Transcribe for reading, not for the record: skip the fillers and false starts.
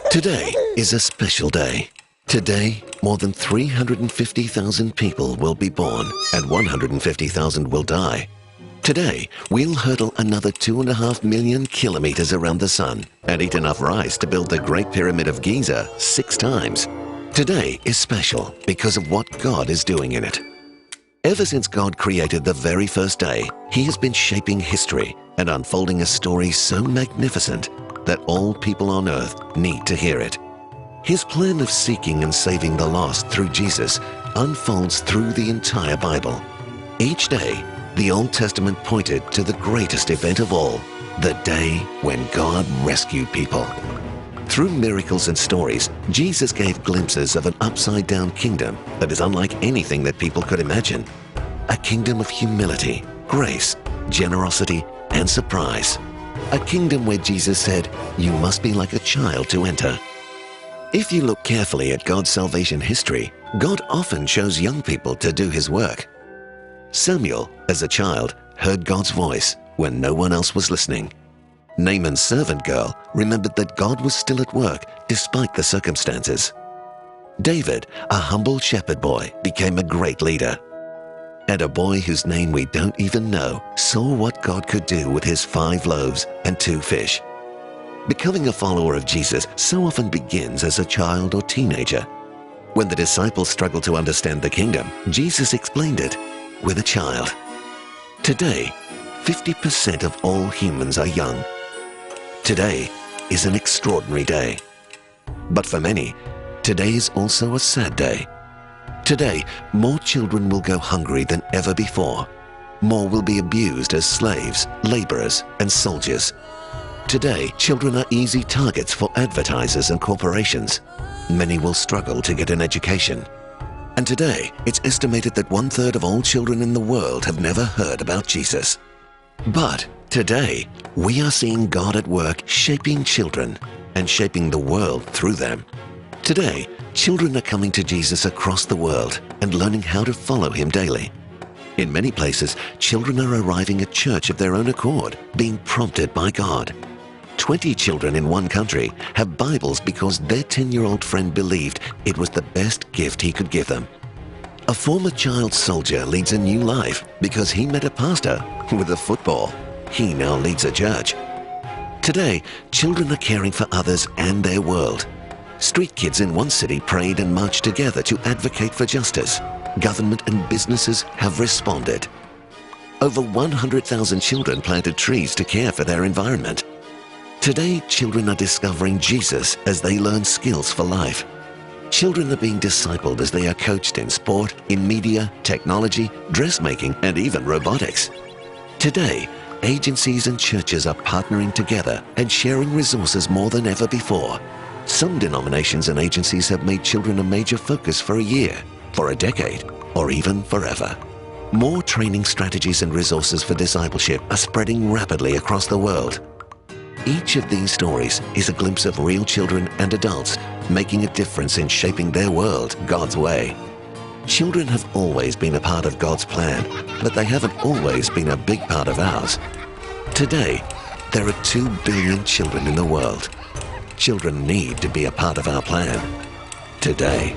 Today is a special day. Today, more than 350,000 people will be born and 150,000 will die. Today, we'll hurdle another 2.5 million kilometers around the sun and eat enough rice to build the Great Pyramid of Giza 6 times. Today is special because of what God is doing in it. Ever since God created the very first day, He has been shaping history and unfolding a story so magnificent that all people on earth need to hear it. His plan of seeking and saving the lost through Jesus unfolds through the entire Bible. Each day, the Old Testament pointed to the greatest event of all, the day when God rescued people. Through miracles and stories, Jesus gave glimpses of an upside-down kingdom that is unlike anything that people could imagine. A kingdom of humility, grace, generosity, and surprise. A kingdom where Jesus said, "You must be like a child to enter." If you look carefully at God's salvation history, God often chose young people to do His work. Samuel, as a child, heard God's voice when no one else was listening. Naaman's servant girl remembered that God was still at work despite the circumstances. David, a humble shepherd boy, became a great leader. And a boy whose name we don't even know saw what God could do with his 5 loaves and 2 fish. Becoming a follower of Jesus so often begins as a child or teenager. When the disciples struggled to understand the kingdom, Jesus explained it with a child. Today, 50% of all humans are young. Today is an extraordinary day. But for many, today is also a sad day. Today, more children will go hungry than ever before. More will be abused as slaves, laborers, and soldiers. Today, children are easy targets for advertisers and corporations. Many will struggle to get an education. And today, it's estimated that 1/3 of all children in the world have never heard about Jesus. But today, we are seeing God at work shaping children and shaping the world through them. Today, children are coming to Jesus across the world and learning how to follow Him daily. In many places, children are arriving at church of their own accord, being prompted by God. 20 children in one country have Bibles because their 10-year-old friend believed it was the best gift he could give them. A former child soldier leads a new life because he met a pastor with a football. He now leads a church. Today, children are caring for others and their world. Street kids in one city prayed and marched together to advocate for justice. Government and businesses have responded. Over 100,000 children planted trees to care for their environment. Today, children are discovering Jesus as they learn skills for life. Children are being discipled as they are coached in sport, in media, technology, dressmaking, and even robotics. Today, agencies and churches are partnering together and sharing resources more than ever before. Some denominations and agencies have made children a major focus for a year, for a decade, or even forever. More training strategies and resources for discipleship are spreading rapidly across the world. Each of these stories is a glimpse of real children and adults making a difference in shaping their world God's way. Children have always been a part of God's plan, but they haven't always been a big part of ours. Today, there are 2 billion children in the world. Children need to be a part of our plan today.